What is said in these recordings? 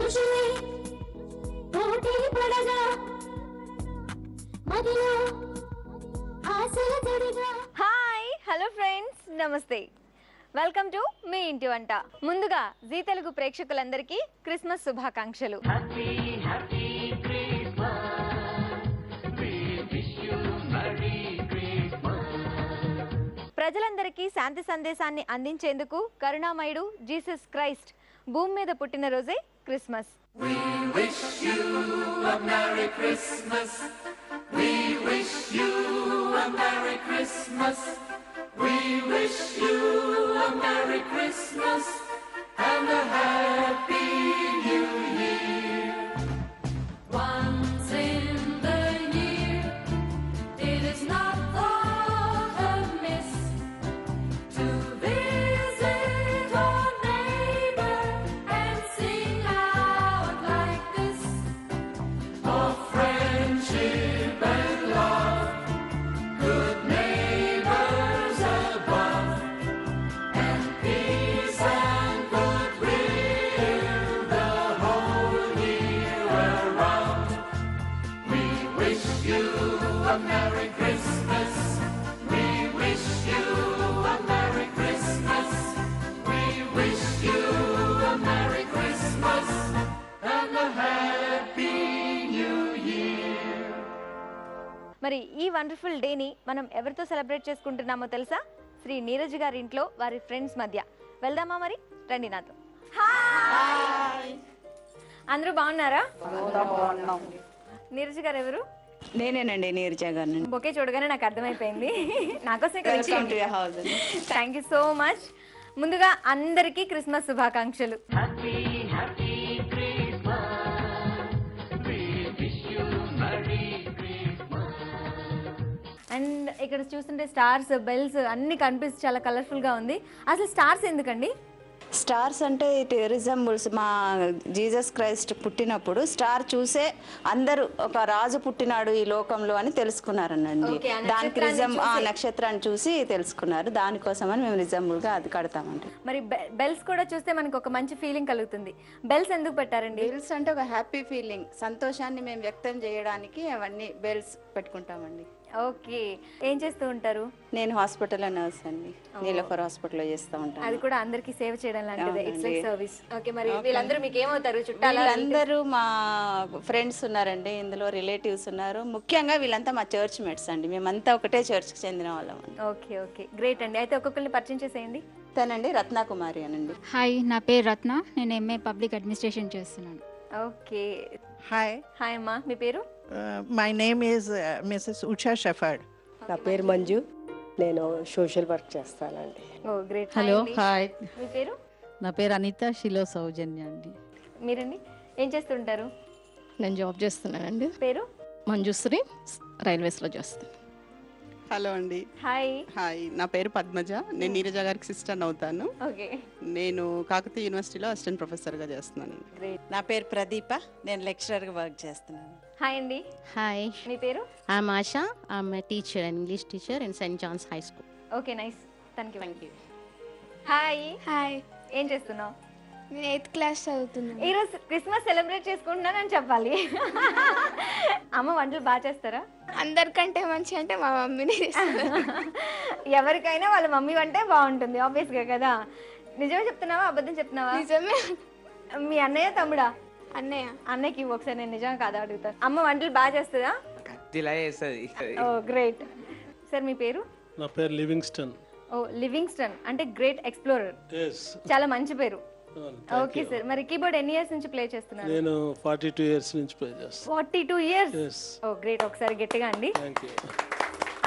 మనుషులే పోటీ పడగా మదిలో ఆశల జడిగా. హాయ్ హలో ఫ్రెండ్స్, నమస్తే. వెల్కమ్ టు మీ ఇంటి వంట. ముందుగా జీ తెలుగు ప్రేక్షకులందరికీ క్రిస్మస్ శుభాకాంక్షలు. ప్రజలందరికీ శాంతి సందేశాన్ని అందించేందుకు కరుణామయుడు జీసస్ క్రైస్ట్ భూమి మీద పుట్టిన రోజే Christmas. We wish you a Merry Christmas. We wish you a Merry Christmas. We wish you a Merry Christmas and a Happy New Year. Once in the year, it is not thought amiss to visit our neighbor and sing out like this. For friendship and love, good neighbors above, and peace and goodwill the whole year around. We wish you a Merry Christmas. We wish you a Merry Christmas. We wish you a Merry Christmas and a Happy New Year. మరి ఈ wonderful డేని మనం ఎవరితో celebrate చేసుకుంటున్నామో తెలుసా? శ్రీ నీరజ్ గారి ఇంట్లో వారి friends మధ్య. వెళ్దామా మరి? రండి నాతో. అందరూ బాగున్నారా? నీరజ్ గారు ఎవరు? నేనేనండి నీరజ గారిని. బొకే చూడగానే నాకు అర్థమైపోయింది. నాకోసం welcome to your house. Thank you so much. ముందుగా అందరికీ క్రిస్మస్ శుభాకాంక్షలు. Happy, happy Christmas. We wish you Merry Christmas. And ఇక్కడ చూస్తుంటే స్టార్స్, బెల్స్ అన్ని కనిపిస్తే చాలా కలర్ఫుల్ గా ఉంది. అసలు స్టార్స్ ఎందుకండి? స్టార్స్ అంటే ఇట్ రిజంబుల్స్ మా జీసస్ క్రైస్ట్ పుట్టినప్పుడు స్టార్ చూసే అందరూ ఒక రాజు పుట్టినాడు ఈ లోకంలో అని తెలుసుకున్నారనండి. Okay, ఆ దానికి నక్షత్రాన్ని నక్షత్రాన్ని చూసి తెలుసుకున్నారు. దానికోసమని మేము రిజంబుల్ గా అది కడతామండి. మరి బెల్స్ కూడా చూస్తే మనకు ఒక మంచి ఫీలింగ్ కలుగుతుంది. బెల్స్ ఎందుకు పెట్టారండి? బెల్స్ అంటే ఒక హ్యాపీ ఫీలింగ్, సంతోషాన్ని మేము వ్యక్తం చేయడానికి అవన్నీ బెల్స్ పెట్టుకుంటామండి. ఓకే, ఏం చేస్తూ ఉంటారు? నేను హాస్పిటల్లో నర్స్ అండి, నీలఫర్ హాస్పిటల్లో చేస్తూ ఉంటాను. అది కూడా అందరికి సేవ చేయడం లాంటిదే. ఇట్స్ లైక్ అవునండి. సర్వీస్. ఓకే, మరి వీళ్ళందరూ మీకు ఏమవుతారు? చుట్టాలా? వీళ్ళందరూ మా ఫ్రెండ్స్ ఉన్నారండి, ఇందులో రిలేటివ్స్ ఉన్నారు. ముఖ్యంగా వీళ్ళంతా మా చర్చ్ మేట్స్ అండి. మేమంతా ఒకటే చర్చ్కి చెందిన వాళ్ళం అండి. ఓకే ఓకే, గ్రేట్ అండి. అయితే ఒక్కొక్కరిని పరిచయం చేసేయండి. తనండి రత్నకుమారి అనండి. హాయ్, నా పేరు రత్న. నేను ఎంఏ పబ్లిక్ అడ్మినిస్ట్రేషన్ చేస్తున్నాను. ఓకే, Hi, హాయ్ అమ్మా, మీ పేరు? my name is Mrs. Usha Shepherd. నా పేరు మంజు, నేను సోషల్ వర్క్ చేస్తానండి. ఓ గ్రేట్. హలో, హాయ్, మీ పేరు? నా పేరు అనిత శిలో సౌజన్య అండి. మీరండి ఏం చేస్తుంటారు? నేను జాబ్ చేస్తున్నానండి. పేరు? మంజుశ్రీ, రైల్వేస్లో చేస్తాను. హలో అండి. హాయ్. హాయ్, నా పేరు పద్మజ. నేను నీరజ గారికి సిస్టర్ అవుతాను. ఓకే, నేను కాకతీయ యూనివర్సిటీలో అసిస్టెంట్ ప్రొఫెసర్గా చేస్తున్నాను. గ్రేట్. నా పేరు ప్రదీప, నేను లెక్చరర్గా వర్క్ చేస్తున్నాను. హాయ్ అండి, Hi, మీ పేరు? I'm Asha. I'm a teacher, an English teacher in St. John's High School. Okay, nice. Thank you. Hi. Hi, ఏం చేస్తున్నావు? నేను 8th క్లాస్ చదువుతున్నాను. ఈరోజు క్రిస్మస్ సెలబ్రేట్ చేసుకుంటున్నానని చెప్పాలి. అమ్మ వంటలు బాగా చేస్తారా? అందరికంటే మంచి అంటే మా మమ్మీని ఎవరికైనా వాళ్ళ మమ్మీ వంటే బాగుంటుంది ఆబ్వియస్గా కదా. నిజమే చెప్తున్నావా, అబద్ధం చెప్తున్నావా? నిజమే. మీ అన్నయ్య తమ్ముడా? అన్నయ్య. అన్నయ్యకి ఒకసారి నేను నిజంగా కాదా అడుగుతాను. అమ్మ వంటలు బాగా చేస్తుందా? ఓ గ్రేట్. సార్ మీ పేరు? నా పేరు లివింగ్స్టన్. ఓ లివింగ్స్టన్ అంటే గ్రేట్ ఎక్స్ప్లోరర్. చాలా మంచి పేరు. ఓకే సార్, మరి కీబోర్డ్ ఎన్ని ఇయర్స్ నుంచి ప్లే చేస్తున్నారు? నేను 42 ఇయర్స్ నుంచి ప్లే చేస్తాను. 42 ఇయర్స్. Yes. ఓ గ్రేట్. ఒకసారి గట్టిగా అండి. Thank you.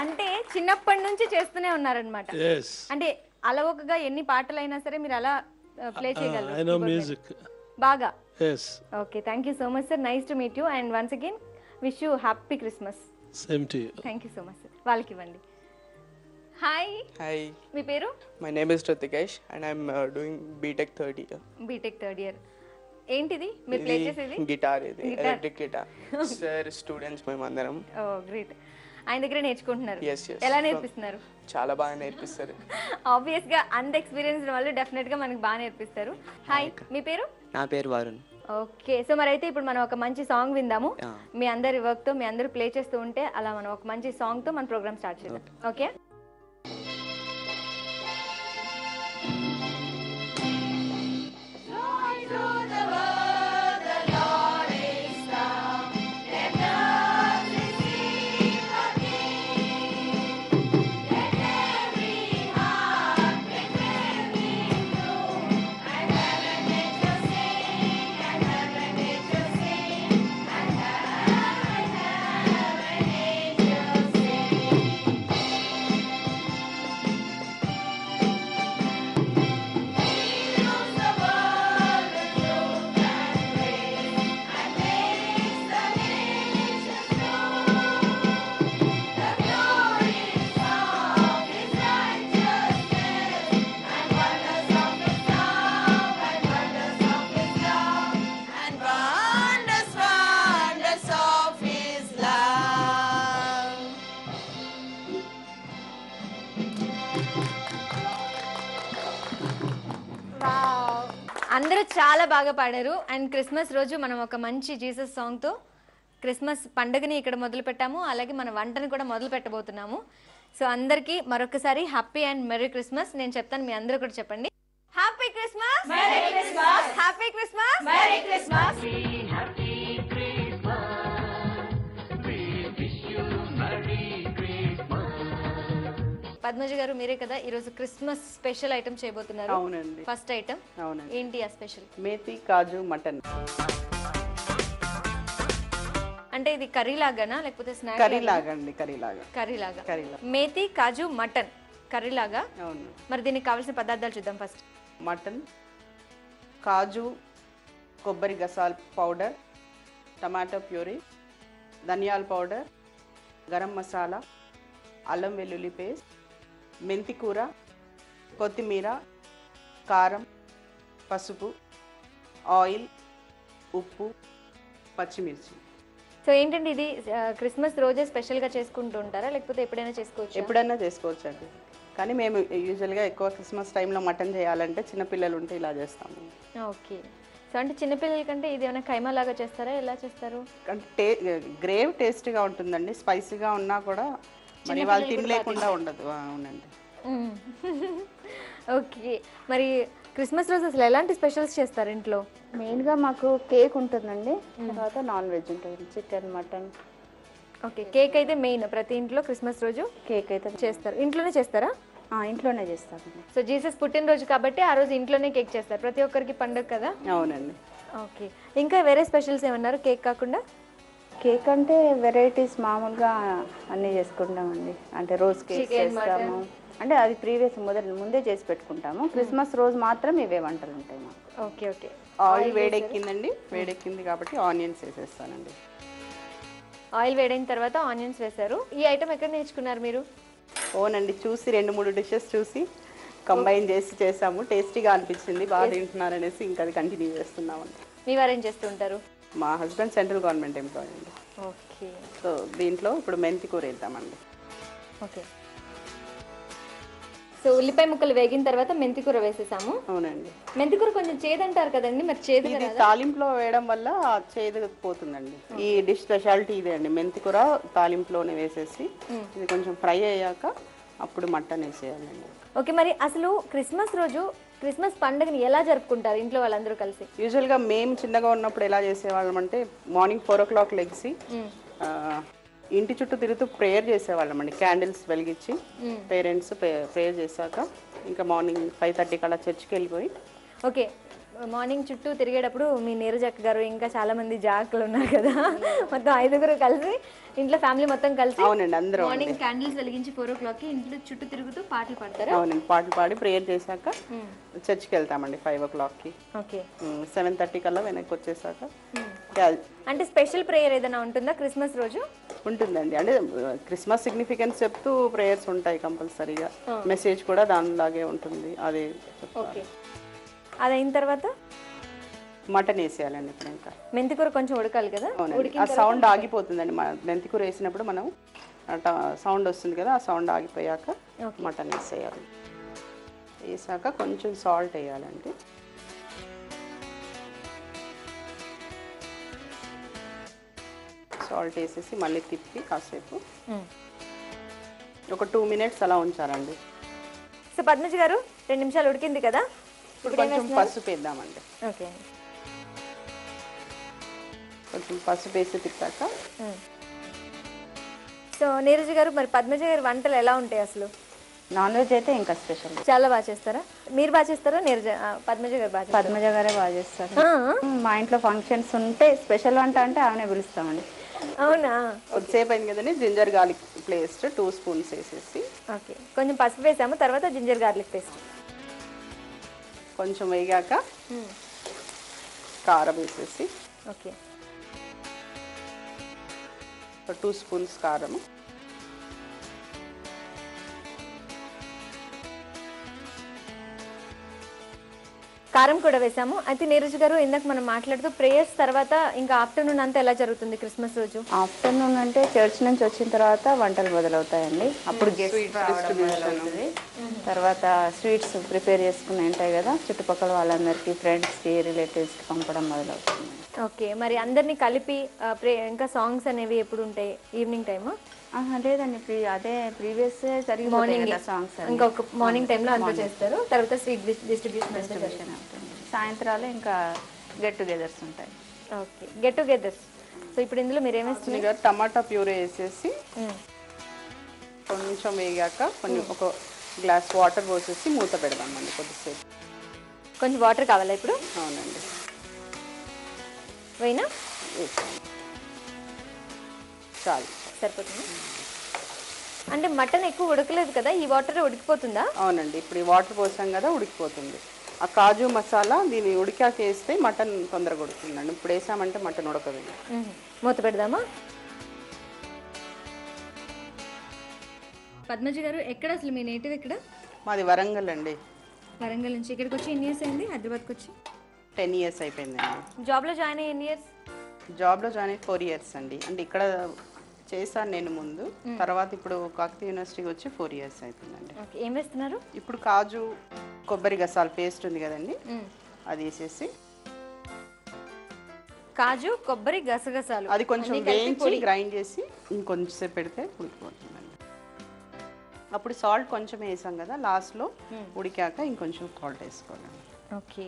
అంటే చిన్నప్పటి నుంచి చేస్తూనే ఉన్నారనమాట. Yes. అంటే అలవోకగా ఎన్ని పాటలైనా సరే మీరు అలా ప్లే చేయగలరు. I know music. బాగా. Yes. Okay, thank you so much sir. Nice to meet you and once again wish you happy Christmas. Same to you. Thank you so much sir. వాళ్ళకి ఇవ్వండి. హాయ్. హాయ్, మీ పేరు? My name is Rutikesh and I'm doing BTech third year. BTech third year. ఏంటిది మీరు play చేసేది? Guitar. ఇది electric guitar. Sir students మేమందరం. ఓ great. ఆయన దగ్గర నేర్చుకుంటున్నారు? Yes, yes. ఎలా నేర్పిస్తున్నారు? చాలా బాగా నేర్పిస్తారు. ఆబ్వియస్ గా అంత ఎక్స్పీరియన్స్ వాళ్ళు డెఫినెట్ గా మనకి బాగా నేర్పిస్తారు. హాయ్, మీ పేరు? నా పేరు వరుణ్. ఓకే, సో మరి అయితే ఇప్పుడు మనం ఒక మంచి సాంగ్ విందాము. మీ అందరి వర్క్తో మీ అందరూ ప్లే చేస్తూ ఉంటే అలా మనం ఒక మంచి సాంగ్తో మన ప్రోగ్రామ్ స్టార్ట్ చేద్దాం. ఓకే. అందరూ చాలా బాగా పాడారు. అండ్ క్రిస్మస్ రోజు మనం ఒక మంచి జీసస్ సాంగ్తో క్రిస్మస్ పండుగని ఇక్కడ మొదలు పెట్టాము, అలాగే మన వంటని కూడా మొదలు పెట్టబోతున్నాము. సో అందరికీ మరొకసారి హ్యాపీ అండ్ మెరీ క్రిస్మస్. నేను చెప్తాను, మీ అందరూ కూడా చెప్పండి. Happy Christmas, merry Christmas, happy Christmas, merry Christmas. Padmaja గారు, మీరే కదా ఈరోజు క్రిస్మస్ స్పెషల్ ఐటమ్ చేయబోతున్నారు. అవునండి. ఫస్ట్ ఐటమ్ అవునండి. ఏంటి ఆ స్పెషల్? మేతి కాజు మటన్. అంటే ఇది కర్రీ లాగానా లేకపోతే స్నాక్? కర్రీ లాగా అండి, కర్రీ లాగా. కర్రీ లాగా. కర్రీ లాగా. మేతి కాజు మటన్ కర్రీ లాగా. అవును. మరి దీనికి కావాల్సిన పదార్థాలు చూద్దాం. ఫస్ట్ మటన్, కాజు, కొబ్బరి గసాల పౌడర్, టమాటో ప్యూరీ, ధనియాల పౌడర్, గరం మసాలా, అల్లం వెల్లుల్లి పేస్ట్, మెంతి కూర, కొత్తిమీర, కారం, పసుపు, ఆయిల్, ఉప్పు, పచ్చిమిర్చి. సో ఏంటండి ఇది క్రిస్మస్ రోజే స్పెషల్గా చేసుకుంటూ ఉంటారా లేకపోతే ఎప్పుడైనా చేసుకోవచ్చు? ఎప్పుడైనా చేసుకోవచ్చు అండి, కానీ మేము యూజువల్గా ఎక్కువ క్రిస్మస్ టైంలో మటన్ చేయాలంటే చిన్నపిల్లలు ఉంటే ఇలా చేస్తాము. ఓకే. సో అంటే చిన్నపిల్లల కంటే ఇది ఏమైనా కైమా లాగా చేస్తారా, ఎలా చేస్తారు? అంటే గ్రేవ్ టేస్ట్గా ఉంటుందండి, స్పైసీగా ఉన్నా కూడా మరి వాళ్ళు తినలేకుండా ఉండదు. అవునండి. ఓకే. మరి క్రిస్మస్ రోజు అసలు ఎలాంటి స్పెషల్స్ చేస్తారు ఇంట్లో? మెయిన్గా మాకు కేక్ ఉంటుందండి, తర్వాత నాన్ వెజ్ ఉంటుంది, చికెన్, మటన్. ఓకే, కేక్ అయితే మెయిన్ ప్రతి ఇంట్లో క్రిస్మస్ రోజు కేక్ అయితే చేస్తారు. ఇంట్లోనే చేస్తారా? ఇంట్లోనే చేస్తామండి. సో జీసస్ పుట్టినరోజు కాబట్టి ఆ రోజు ఇంట్లోనే కేక్ చేస్తారు, ప్రతి ఒక్కరికి పండుగ కదా. అవునండి. ఓకే. ఇంకా వేరే స్పెషల్స్ ఏమన్నారు కేక్ కాకుండా? కేక్ అంటే వెరైటీస్ మామూలుగా అన్నీ చేసుకుంటామండి. అంటే రోజ్ కేక్ చేస్తాము, అంటే అది ప్రీవియస్ ముందే చేసి పెట్టుకుంటాము. క్రిస్మస్ రోజు మాత్రం ఇవే వంటలు ఉంటాయి మాకు. Okay okay. ఆయిల్ వేడెక్కిందండి, వేడెక్కింది కాబట్టి ఆనియన్స్ వేసేస్తానండి. ఆయిల్ వేడైన తర్వాత ఆనియన్స్ వేశారు. ఈ ఐటమ్ ఎక్కడ నేర్చుకున్నారు మీరు? ఓనండి, చూసి 2-3 డిషెస్ చూసి కంబైన్ చేసి చేసాము. టేస్టీగా అనిపించింది, బాగా తింటున్నారు అనేసి ఇంకా అది కంటిన్యూ చేస్తున్నామండి. మీ వారు ఏం చేస్తూ ఉంటారు? మా హస్బెండ్ సెంట్రల్ గవర్నమెంట్ ఎంప్లాయీ అండి. ఓకే. సో దీంట్లో ఇప్పుడు మెంతి కూర వేద్దామండి. ఓకే. సో ఉల్లిపాయ ముక్కలు వేగిన తర్వాత మెంతి కూర వేసేసాము. అవునండి. మెంతి కూర కొంచెం చేదంటారు కదండి, మరి చేదు ఇది కదా? తాలింపులో వేయడం వల్ల చేదు పోతుందండి. ఈ డిష్ స్పెషాలిటీ ఇదే అండి, మెంతి కూర తాలింపులోనే వేసేసి ఇది కొంచెం ఫ్రై అయ్యాక అప్పుడు మటన్ వేసేయాలండి. ఓకే. మరి అసలు క్రిస్మస్ రోజు క్రిస్మస్ పండుగని ఎలా జరుపుకుంటారు ఇంట్లో వాళ్ళందరూ కలిసి? యూజువల్గా మేము చిన్నగా ఉన్నప్పుడు ఎలా చేసేవాళ్ళం అంటే మార్నింగ్ 4 o'clock లెగిసి ఇంటి చుట్టూ తిరుగుతూ ప్రేయర్ చేసేవాళ్ళం అండి. క్యాండిల్స్ వెలిగించి పేరెంట్స్ ప్రేయర్ చేశాక ఇంకా మార్నింగ్ 5:30 కల్లా చర్చ్కి వెళ్ళిపోయి. ఓకే. మార్నింగ్ చుట్టూ తిరిగేటప్పుడు మీ నీరజక్క గారు ఇంకా చాలా మంది జాకులు ఉన్నారు కదా, మొత్తం 5గురు కలిసి ఇంట్లో ఫ్యామిలీ మొత్తం కలిసి అవునండి అందరూ మార్నింగ్ క్యాండిల్స్ వెలిగించి 4 o'clockకి ఇంట్లో చుట్టూ తిరుగుతూ పాటలు పాడతారు. అవునండి, పాటలు పాడి ప్రేయర్ చేశాక చర్చ్కి వెళ్తామండి 5 o'clockకి. ఓకే. 7:30 కల్లా వెనక్కి వచ్చేసాక. అంటే స్పెషల్ ప్రేయర్ ఏదైనా ఉంటుందా క్రిస్మస్ రోజు? ఉంటుందండి, అంటే క్రిస్మస్ సిగ్నిఫికెన్స్ చెప్తూ ప్రేయర్స్ ఉంటాయి కంపల్సరీగా. మెసేజ్ కూడా దానిలాగే ఉంటుంది. అదే. ఓకే. అది అయిన తర్వాత మటన్ వేసేయాలండి. ఇప్పుడు ఇంకా మెంతికూర కొంచెం ఉడకాలి కదా, ఆ సౌండ్ ఆగిపోతుందండి. మెంతికూర వేసినప్పుడు మనం సౌండ్ వస్తుంది కదా, ఆ సౌండ్ ఆగిపోయాక మటన్ వేసేయాలి. వేసాక కొంచెం సాల్ట్ వేయాలండి. సాల్ట్ వేసేసి మళ్ళీ తిప్పి కాసేపు ఒక 2 minutes అలా ఉంచాలండి. సో పద్మజ గారు 2 నిమిషాలు ఉడికింది కదా, ఇప్పుడు కొంచెం పసుపు వేద్దామండి. ఓకే, కొంచెం పసుపు వేసి తిప్పాక సో నీరజ్ గారు మరి పద్మజ గారి వంటలు ఎలా ఉంటాయి అసలు? నాన్ వెజ్ అయితే ఇంకా స్పెషల్. చాలా బాగా చేస్తారా? మీరు బాగా చేస్తారా? నీరజ పద్మజ గారు బాగా చేస్తారా? పద్మజ గారే బాగా చేస్తారు. మా ఇంట్లో ఫంక్షన్స్ ఉంటే స్పెషల్ వంట అంటే ఆమెనే పిలుస్తామండి. అవునా? కొద్దిసేపు అయింది కదండి, జింజర్ గార్లిక్ పేస్ట్ 2 spoons వేసేసి ఓకే, కొంచెం పసుపు వేసాము, తర్వాత జింజర్ గార్లిక్ పేస్ట్ కొంచెం వేగాక కారం వేసేసి ఓకే 2 spoons కారము, కారం కూడా వేసాము. అయితే నీరజ్ గారు ఇందాక మనం మాట్లాడుతూ ప్రేయర్స్ తర్వాత ఇంకా ఆఫ్టర్నూన్ అంతా ఎలా జరుగుతుంది క్రిస్మస్ రోజు? ఆఫ్టర్నూన్ అంటే చర్చ్ నుంచి వచ్చిన తర్వాత వంటలు మొదలవుతాయండి. అప్పుడు గెస్ట్ రావడం మొదలవుతుంది. తర్వాత స్వీట్స్ ప్రిపేర్ చేసుకుని ఉంటాయి కదా, చుట్టుపక్కల వాళ్ళందరికీ, ఫ్రెండ్స్కి, రిలేటివ్స్కి పంపడం మొదలవుతుంది. ఓకే, మరి అందరినీ కలిపి ఇంకా సాంగ్స్ అనేవి ఎప్పుడు ఉంటాయి? Evening time? లేదండి, అదే ప్రీవియస్ మార్నింగ్ సాంగ్స్ ఇంకొక మార్నింగ్ టైంలో అంతా చేస్తారు, తర్వాత స్వీట్ డిస్ట్రిబ్యూషన్ అవుతుంది. సాయంత్రాలు ఇంకా గెట్ టుగెదర్స్ ఉంటాయి. Okay, get togethers. సో ఇప్పుడు ఇందులో మీరు ఏమేస్తున్నారు? టమాటా ప్యూరీ వేసేసి కొంచెం వేగాక ఒక గ్లాస్ వాటర్ పోసేసి మూత పెడదామండి కొద్దిసేపు. కొంచెం వాటర్ కావాలా ఇప్పుడు? అవునండి, వేయినా చాలు, సరిపోతుంది. అంటే మటన్ ఎక్కువ ఉడకలేదు కదా, ఈ వాటర్ ఉడికిపోతుందా? అవునండి, ఇప్పుడు ఈ వాటర్ పోసాం కదా ఉడికిపోతుంది. ఆ కాజు మసాలా దీన్ని ఉడికాక వేస్తే మటన్ తొందరగా ఉడుకుతుందండి. ఇప్పుడు వేసామంటే మటన్ ఉడకదు. మూత పెడదామా? పద్మజ గారు ఎక్కడ అసలు మీ నేటివ్ ఎక్కడ? మాది వరంగల్ అండి. వరంగల్ నుంచి ఇక్కడికి వచ్చి ఎన్ని ఇయర్స్ అయింది? హైదరాబాద్కి వచ్చి 10 years అయిపోయిందండి. జాబ్లో జాయిన్ అయ్యి ఎన్ని ఇయర్స్? జాబ్లో జాయిన్ అయ్యి 4 years అండి. అంటే ఇక్కడ చేశాను నేను ముందు, తర్వాత ఇప్పుడు కాకతీయ యూనివర్సిటీకి వచ్చి 4 years అయిపోయిందండి. ఓకే, ఏం వేస్తున్నారు? ఇప్పుడు కాజు కొబ్బరి గసాల పేస్ట్ ఉంది కదండి, అది వేసేసి కాజు కొబ్బరి గసగసాలు అది కొంచెం వేయించి గ్రైండ్ చేసి ఇంకొంచెంసేపు పెడితే ఉడికిపోతుందండి. అప్పుడు సాల్ట్ కొంచెం వేసాం కదా లాస్ట్లో, ఉడికాక ఇంకొంచెం సాల్ట్ వేసుకోవాలండి. ఓకే,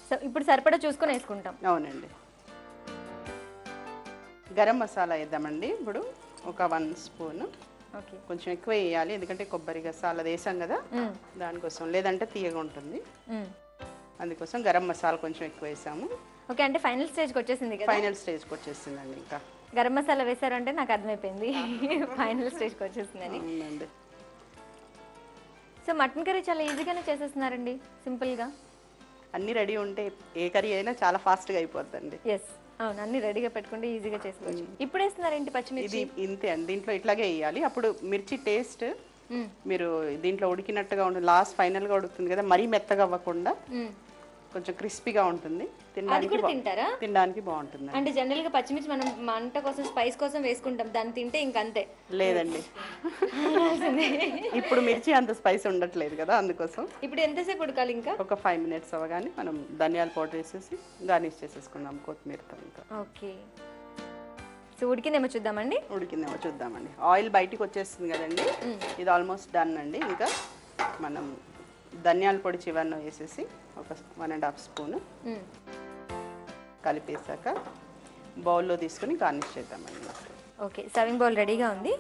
సో ఇప్పుడు సరిపడా చూసుకొని వేసుకుంటాం. అవునండి, గరం మసాలా వేద్దామండి. ఇప్పుడు ఒక 1 spoon. ఓకే, కొంచెం ఎక్కువ వేయాలి ఎందుకంటే కొబ్బరి గసాల వేసాం కదా దానికోసం, లేదంటే తీయగా ఉంటుంది. అందుకోసం గరం మసాలా కొంచెం ఎక్కువ వేసాము. ఓకే, అంటే ఫైనల్ స్టేజ్కి వచ్చేసింది కదా? ఫైనల్ స్టేజ్కి వచ్చేసిందండి. ఇంకా గరం మసాలా వేసారంటే నాకు అర్థమైపోయింది ఫైనల్ స్టేజ్కి వచ్చేసిందని. అవునండి. సో మటన్ కర్రీ చాలా ఈజీగానే చేసేస్తున్నారండి, సింపుల్గా. అన్నీ రెడీ ఉంటే ఏ కర్రీ అయినా చాలా ఫాస్ట్గా అయిపోద్దండి. ఎస్, అవును, అన్ని రెడీగా పెట్టుకుంటే ఈజీగా చేసుకోవచ్చు. ఇప్పుడు వేస్తున్నారేంటి పచ్చిమిర్చి? ఇది ఇంతే అండి, దీంట్లో ఇట్లాగే వేయాలి. అప్పుడు మిర్చి టేస్ట్ మీరు దీంట్లో ఉడికినట్టుగా ఉంటుంది. లాస్ట్ ఫైనల్గా ఉడుకుతుంది కదా, మరీ మెత్తగా అవ్వకుండా కొంచెం క్రిస్పీగా ఉంటుంది. తినడానికి బాగుంటుంది. అంటే జనరల్ గా పచ్చిమిర్చి మనం మంట కోసం, స్పైస్ కోసం వేసుకుంటాం, దాన్ని తింటే ఇంకంతే. లేదండి, ఇప్పుడు మిర్చి అంత స్పైస్ ఉండట్లేదు కదా, అందుకోసం. ఇప్పుడు ఎంతసేపు ఉడకాలి? ఇంకా ఒక 5 minutes అవ్వగానే మనం ధనియాల పౌడర్ వేసేసి గార్నిష్ చేసేసుకుందాం కొత్తిమీరతో. ఇంకా ఓకే, సో ఉడికిందేమో చూద్దామండి. ఉడికిందేమో చూద్దామండి. ఆయిల్ బయటికి వచ్చేస్తుంది కదండి, ఇది ఆల్మోస్ట్ డన్ అండి. ఇంకా మనం ధనియాల పొడి చివరిలో వేసేసి ఒక 1.5 spoon కలిపేసాక బౌల్లో తీసుకుని గార్నిష్ చేద్దామండి. ఓకే, సర్వింగ్ బౌల్ రెడీగా ఉంది.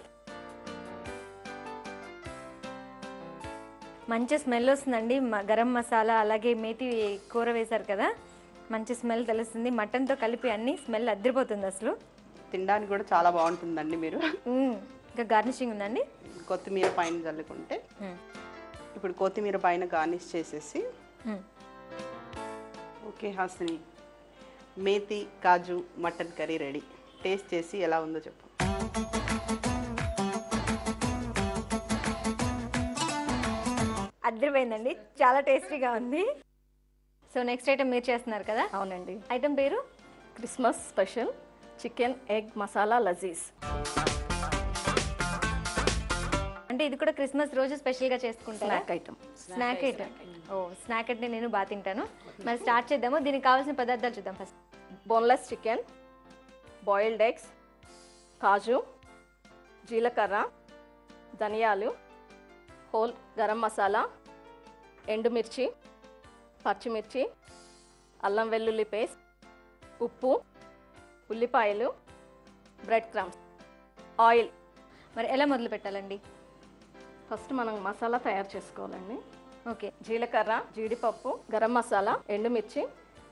మంచి స్మెల్ వస్తుందండి, గరం మసాలా అలాగే మేతి కూర వేశారు కదా, మంచి స్మెల్ తెలుస్తుంది. మటన్తో కలిపి అన్ని స్మెల్ అద్దరిపోతుంది అసలు. తినడానికి కూడా చాలా బాగుంటుందండి. మీరు ఇంకా గార్నిషింగ్ ఉందండి, కొత్తిమీర పైన చల్లుకుంటే. ఇప్పుడు కొత్తిమీర పైన గార్నిష్ చేసేసి ఓకే హాసిని, మేతి కాజు మటన్ కర్రీ రెడీ. టేస్ట్ చేసి ఎలా ఉందో చెప్పు. అద్దరిపోయిందండి, చాలా టేస్టీగా ఉంది. సో నెక్స్ట్ ఐటమ్ మీరు చేస్తున్నారు కదా? అవునండి. ఐటమ్ పేరు Christmas special chicken egg masala Lazeez. అంటే ఇది కూడా క్రిస్మస్ రోజు స్పెషల్గా చేసుకుంటారా? Snack item. Snack item. Oh, snack అంటే నేను బాగా తింటాను. మరి స్టార్ట్ చేద్దాము. దీనికి కావాల్సిన పదార్థాలు చూద్దాం. First boneless chicken, boiled eggs, కాజు, జీలకర్ర, ధనియాలు, హోల్ గరం మసాలా, ఎండుమిర్చి, పచ్చిమిర్చి, అల్లం వెల్లుల్లి పేస్ట్, ఉప్పు, ఉల్లిపాయలు, బ్రెడ్ క్రమ్స్, ఆయిల్. మరి ఎలా మొదలు పెట్టాలండి? ఫస్ట్ మనం మసాలా తయారు చేసుకోవాలండి. ఓకే. జీలకర్ర, జీడిపప్పు, గరం మసాలా, ఎండుమిర్చి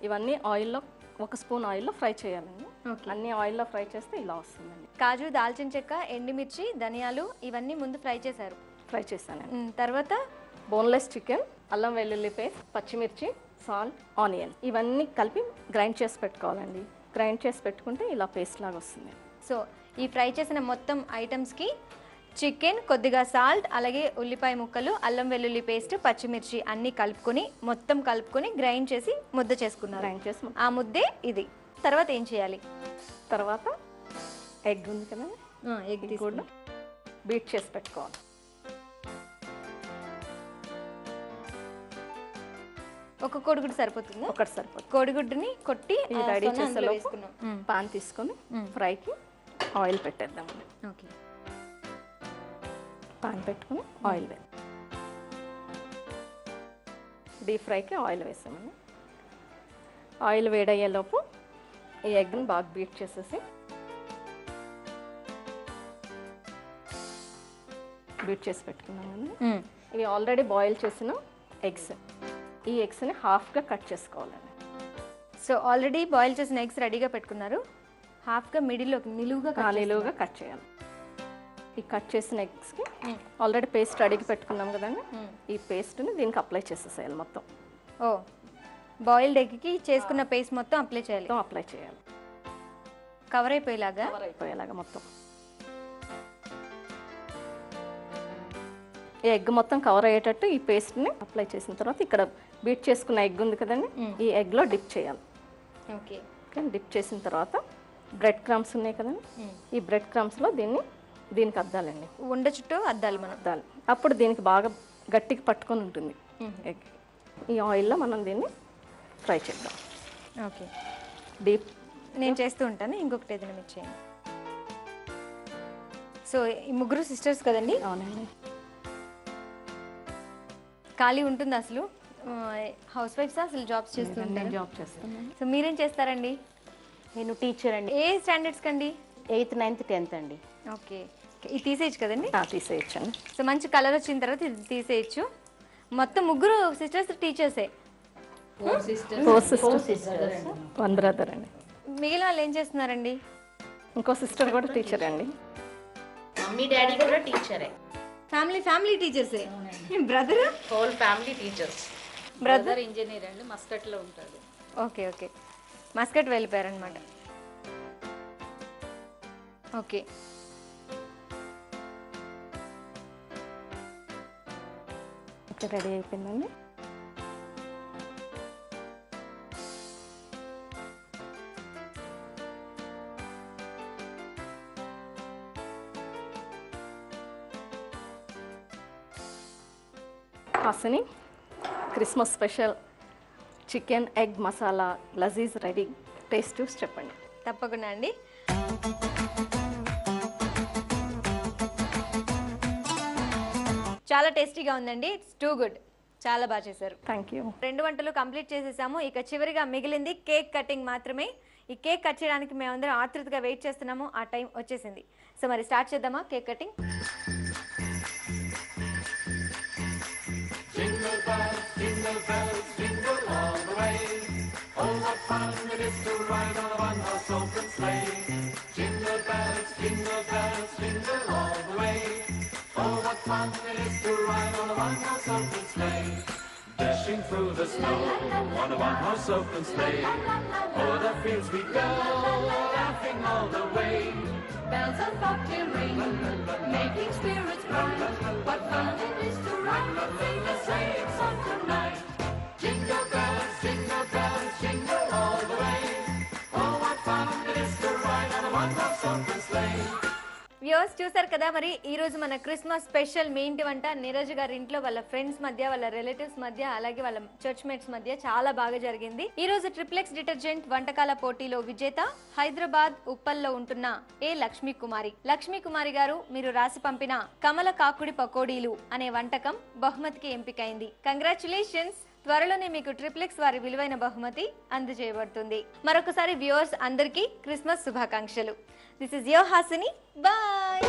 ఇవన్నీ ఆయిల్లో 1 స్పూన్ ఆయిల్లో ఫ్రై చేయాలండి. అన్ని ఆయిల్లో ఫ్రై చేస్తే ఇలా వస్తుందండి. కాజు, దాల్చిన చెక్క, ఎండుమిర్చి, ధనియాలు ఇవన్నీ ముందు ఫ్రై చేశారు. ఫ్రై చేశానండి. తర్వాత బోన్లెస్ చికెన్, అల్లం వెల్లుల్లి పేస్ట్, పచ్చిమిర్చి, సాల్ట్, ఆనియన్ ఇవన్నీ కలిపి గ్రైండ్ చేసి పెట్టుకోవాలండి. గ్రైండ్ చేసి పెట్టుకుంటే ఇలా పేస్ట్ లాగా వస్తుంది. సో ఈ ఫ్రై చేసిన మొత్తం ఐటమ్స్కి చికెన్, కొద్దిగా సాల్ట్, అలాగే ఉల్లిపాయ ముక్కలు, అల్లం వెల్లుల్లి పేస్ట్, పచ్చిమిర్చి అన్నీ కలుపుకొని గ్రైండ్ చేసి ముద్ద చేసుకున్నారు. గ్రైండ్ చేసి ఆ ముద్దే ఇది. తర్వాత ఏం చేయాలి? తర్వాత ఎగ్ ఉంది కదా, ఎగ్ కూడా బీట్ చేసి పెట్టుకోవాలి. ఒక కోడిగుడ్డు సరిపోతుంది? ఒకటి సరిపోతుంది. కోడిగుడ్డుని కొట్టి రెడీ చేసే వేసుకున్నాం. పాన్ తీసుకొని ఫ్రైకి ఆయిల్ పెట్టేద్దాం. ఓకే. పాన్ పెట్టుకుని ఆయిల్ డీప్ ఫ్రైకి ఆయిల్ వేసామండి. ఆయిల్ వేడయ్యేలోపు ఈ ఎగ్ని బాగా బీట్ చేసేసి బీట్ చేసి పెట్టుకున్నామండి. ఇవి ఆల్రెడీ బాయిల్ చేసిన ఎగ్స్. ఈ ఎగ్స్ని హాఫ్గా కట్ చేసుకోవాలండి. సో ఆల్రెడీ బాయిల్ చేసిన ఎగ్స్ రెడీగా పెట్టుకున్నారు. హాఫ్గా మిడిల్లోకి నిలువుగా కట్ చేయాలి. ఈ కట్ చేసిన ఎగ్స్కి ఆల్రెడీ పేస్ట్ రెడీగా పెట్టుకున్నాం కదండి, ఈ పేస్ట్ని దీనికి అప్లై చేసేసేయాలి మొత్తం. ఓ, బాయిల్డ్ ఎగ్కి చేసుకున్న పేస్ట్ మొత్తం అప్లై చేయాలి. కవర్ అయిపోయేలాగా మొత్తం. ఈ ఎగ్ మొత్తం కవర్ అయ్యేటట్టు ఈ పేస్ట్ని అప్లై చేసిన తర్వాత ఇక్కడ బీట్ చేసుకున్న ఎగ్ ఉంది కదండి, ఈ ఎగ్లో డిప్ చేయాలి. ఓకే. డిప్ చేసిన తర్వాత బ్రెడ్ క్రమ్స్ ఉన్నాయి కదండి, ఈ బ్రెడ్ క్రమ్స్లో దీనికి అద్దాలండి. ఉండ చుట్టూ అద్దాలి మనం. అద్దాలి. అప్పుడు దీనికి బాగా గట్టిగా పట్టుకొని ఉంటుంది ఎగ్. ఈ ఆయిల్లో మనం దీన్ని ఫ్రై చేద్దాం. ఓకే. డీప్ నేను చేస్తూ ఉంటాను. ఇంకొకటి ఏదైనా మీరు చేయండి. సో ఈ ముగ్గురు సిస్టర్స్ కదండి? అవునండి. ఖాళీ ఉంటుంది అసలు? హౌస్ వైఫ్స్ అసలు జాబ్స్ చేస్తూ ఉంటారు? జాబ్ చేస్తాను. సో మీరేం చేస్తారండి? నేను టీచర్ అండి. ఏ స్టాండర్డ్స్ కండి? 8th, 9th, 10th అండి. ఓకే. ఇది తీసేయచ్చు కదండి? తీసేయచ్చండి. సో మంచి కలర్ వచ్చిన తర్వాత ఇది తీసేయచ్చు. మొత్తం ముగ్గురు సిస్టర్స్ టీచర్సే? 4 sisters, 1 brother అండి. మిగిలిన వాళ్ళు ఏం చేస్తున్నారండి? ఇంకో సిస్టర్ కూడా టీచర్ అండి. మమ్మీ డాడీ కూడా టీచరే. ఫ్యామిలీ టీచర్సే. Brother? Whole family teachers. Brother engineer అండి, మస్కట్లో ఉంటాడు. ఓకే. ఓకే. మస్కట్ వెళ్ళిపోయారనమాట. ఓకే. రెడీ అయిపోయిందండి. Hasini, Christmas special chicken egg masala Lazeez ready. Taste చూసి చెప్పండి. తప్పకుండా అండి. చాలా టేస్టీగా ఉందండి. It's too good. చాలా బాగా చేశారు. Thank you. 2 వంటలు కంప్లీట్ చేసేసాము. ఇక చివరిగా మిగిలింది కేక్ కటింగ్ మాత్రమే. ఈ కేక్ కట్ చేయడానికి మేమందరం ఆతృతగా వెయిట్ చేస్తున్నాము. ఆ టైం వచ్చేసింది. సో మరి స్టార్ట్ చేద్దామా cake cutting? Jingle bells, jingle all the way. Oh, what fun it is to ride on a one-horse open sleigh. Jingle bells, jingle all the way. Oh, what fun it is to ride on a one-horse open sleigh. Dashing through the snow on a one-horse open sleigh. O'er the fields we go, laughing all the way. Bells on bobtail ring, making spirits bright. What fun it is to ride and sing a sleighing song tonight. Jingle bells, jingle all the way. Oh, what fun it is to ride on a one-horse open sleigh. Viewers చూసారు కదా, మరి ఈ రోజు మన Christmas special మీ ఇంటి వంట నీరజ్ గారి ఇంట్లో వాళ్ళ ఫ్రెండ్స్ మధ్య, వాళ్ళ రిలేటివ్స్ మధ్య, అలాగే వాళ్ళ చర్చ్ మేట్స్ మధ్య చాలా బాగా జరిగింది. ఈ రోజు ట్రిప్లెక్స్ డిటర్జెంట్ వంటకాల పోటీలో విజేత హైదరాబాద్ ఉప్పల్లో ఉంటున్న ఏ లక్ష్మీ కుమారి. లక్ష్మీ కుమారి గారు, మీరు రాసి పంపిన కమల కాకుడి పకోడీలు అనే వంటకం బహుమతికి ఎంపికైంది. కంగ్రాచులేషన్స్. త్వరలోనే మీకు ట్రిప్లెక్స్ వారి విలువైన బహుమతి అందజేయబడుతుంది. మరొకసారి వ్యూవర్స్ అందరికీ క్రిస్మస్ శుభాకాంక్షలు. This is your Hasini. Bye.